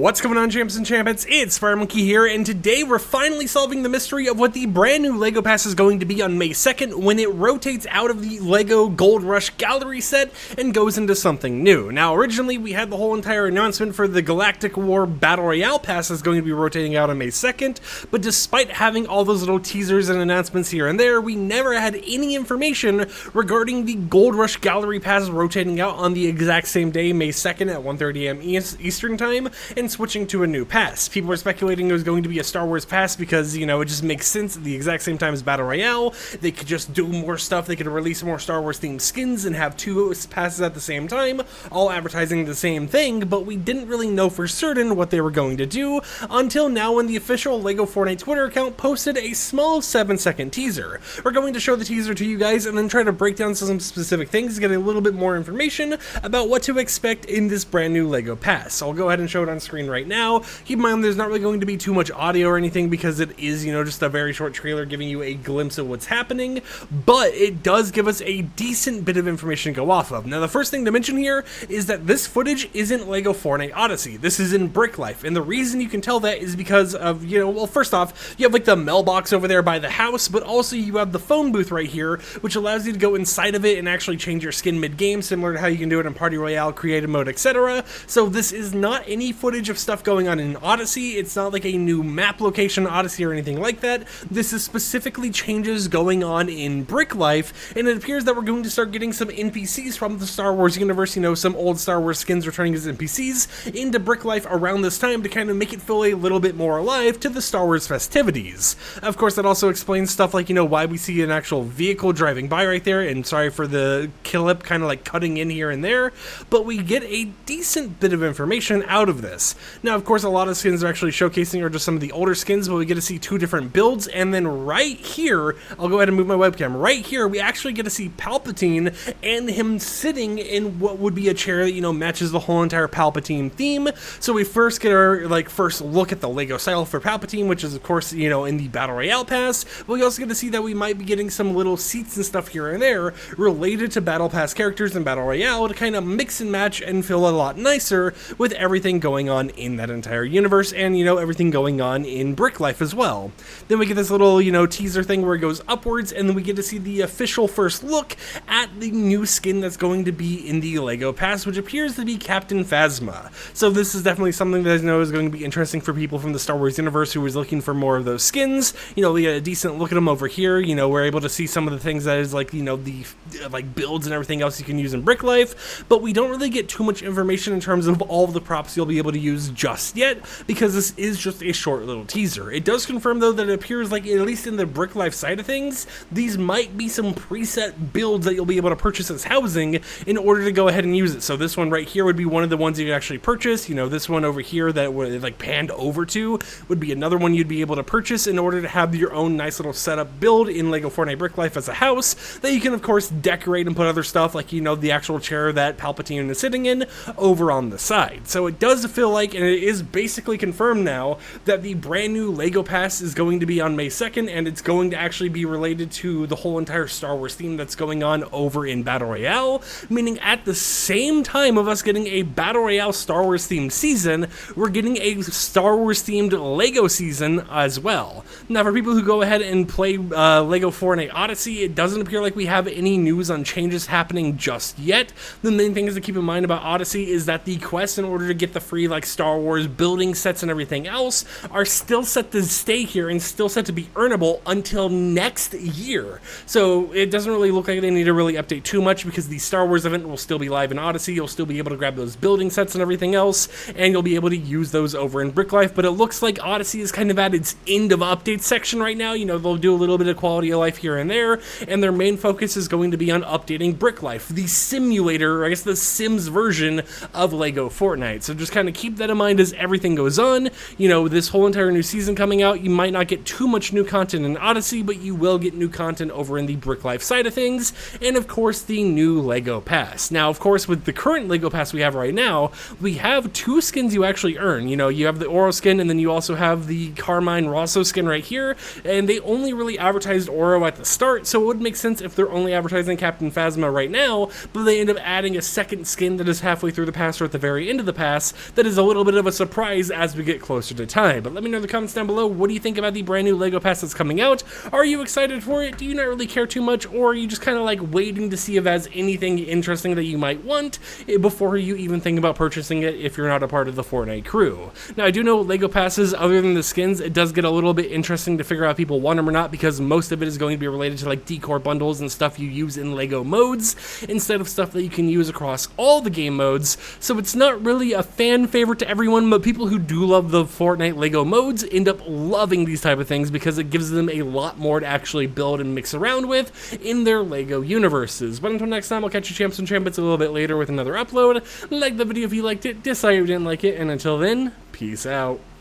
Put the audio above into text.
What's going on, champs and champions? It's Fire Monkey here, and today we're finally solving the mystery of what the brand new LEGO Pass is going to be on May 2nd when it rotates out of the LEGO Gold Rush Gallery set and goes into something new. Now, originally we had the whole entire announcement for the Galactic War Battle Royale Pass that's going to be rotating out on May 2nd, but despite having all those little teasers and announcements here and there, we never had any information regarding the Gold Rush Gallery Pass rotating out on the exact same day, May 2nd at 1:30 a.m. Eastern Time, and switching to a new pass. People were speculating it was going to be a Star Wars pass because, you know, it just makes sense at the exact same time as Battle Royale. They could just do more stuff, they could release more Star Wars themed skins and have two passes at the same time, all advertising the same thing, but we didn't really know for certain what they were going to do until now when the official LEGO Fortnite Twitter account posted a small 7-second teaser. We're going to show the teaser to you guys and then try to break down some specific things, get a little bit more information about what to expect in this brand new LEGO Pass. So I'll go ahead and show it on screen right now. Keep in mind there's not really going to be too much audio or anything because it is, you know, just a very short trailer giving you a glimpse of what's happening, but it does give us a decent bit of information to go off of. Now, the first thing to mention here is that this footage isn't LEGO Fortnite Odyssey. This is in Brick Life, and the reason you can tell that is because of, you know, well, first off, you have like the mailbox over there by the house, but also you have the phone booth right here, which allows you to go inside of it and actually change your skin mid-game, similar to how you can do it in Party Royale, Creative Mode, etc. So this is not any footage of stuff going on in Odyssey. It's not like a new map location Odyssey or anything like that. This is specifically changes going on in Brick Life, and it appears that we're going to start getting some NPCs from the Star Wars universe, you know, some old Star Wars skins returning as NPCs into Brick Life around this time to kind of make it feel a little bit more alive to the Star Wars festivities. Of course, that also explains stuff like, you know, why we see an actual vehicle driving by right there, and sorry for the clip kind of like cutting in here and there, but we get a decent bit of information out of this. Now, of course, a lot of skins are actually showcasing are just some of the older skins, but we get to see two different builds, and then right here, I'll go ahead and move my webcam, right here, we actually get to see Palpatine and him sitting in what would be a chair that, you know, matches the whole entire Palpatine theme. So we first get our, like, first look at the LEGO style for Palpatine, which is, of course, you know, in the Battle Royale Pass, but we also get to see that we might be getting some little seats and stuff here and there related to Battle Pass characters in Battle Royale to kind of mix and match and feel a lot nicer with everything going on in that entire universe and, you know, everything going on in Brick Life as well. Then we get this little, you know, teaser thing where it goes upwards, and then we get to see the official first look at the new skin that's going to be in the LEGO Pass, which appears to be Captain Phasma. So this is definitely something that I know is going to be interesting for people from the Star Wars universe who is looking for more of those skins. You know, we get a decent look at them over here. You know, we're able to see some of the things that is like, you know, the like builds and everything else you can use in Brick Life, but we don't really get too much information in terms of all of the props you'll be able to use just yet, because this is just a short little teaser. It does confirm, though, that it appears like, at least in the Brick Life side of things, these might be some preset builds that you'll be able to purchase as housing in order to go ahead and use it. So this one right here would be one of the ones you could actually purchase. You know, this one over here that would like panned over to would be another one you'd be able to purchase in order to have your own nice little setup build in LEGO Fortnite Brick Life as a house that you can, of course, decorate and put other stuff like, you know, the actual chair that Palpatine is sitting in over on the side. So it does feel like, and it is basically confirmed now, that the brand new LEGO Pass is going to be on May 2nd, and it's going to actually be related to the whole entire Star Wars theme that's going on over in Battle Royale, meaning at the same time of us getting a Battle Royale Star Wars themed season, we're getting a Star Wars themed LEGO season as well. Now, for people who go ahead and play LEGO Fortnite Odyssey, it doesn't appear like we have any news on changes happening just yet. The main thing is to keep in mind about Odyssey is that the quests in order to get the free like Star Wars building sets and everything else are still set to stay here and still set to be earnable until next year. So it doesn't really look like they need to really update too much because the Star Wars event will still be live in Odyssey. You'll still be able to grab those building sets and everything else, and you'll be able to use those over in Brick Life. But it looks like Odyssey is kind of at its end of update section right now. You know, they'll do a little bit of quality of life here and there, and their main focus is going to be on updating Brick Life, the simulator, or I guess the Sims version of LEGO Fortnite. So just kind of keep that in mind as everything goes on. You know, this whole entire new season coming out, you might not get too much new content in Odyssey, but you will get new content over in the Brick Life side of things, and of course the new LEGO Pass. Now, of course, with the current LEGO Pass we have right now, we have two skins you actually earn. You know, you have the Oro skin, and then you also have the Carmine Rosso skin right here, and they only really advertised Oro at the start, so it would make sense if they're only advertising Captain Phasma right now, but they end up adding a second skin that is halfway through the pass or at the very end of the pass that is a little little bit of a surprise as we get closer to time. But let me know in the comments down below, what do you think about the brand new LEGO Pass that's coming out? Are you excited for it? Do you not really care too much? Or are you just kind of like waiting to see if it has anything interesting that you might want before you even think about purchasing it if you're not a part of the Fortnite crew? Now, I do know LEGO Passes, other than the skins, it does get a little bit interesting to figure out if people want them or not, because most of it is going to be related to like decor bundles and stuff you use in LEGO modes instead of stuff that you can use across all the game modes. So it's not really a fan favorite to everyone, but people who do love the Fortnite LEGO modes end up loving these type of things because it gives them a lot more to actually build and mix around with in their LEGO universes. But until next time, I'll catch you champs and champions a little bit later with another upload. Like the video if you liked it, dislike if you didn't like it, and until then, peace out.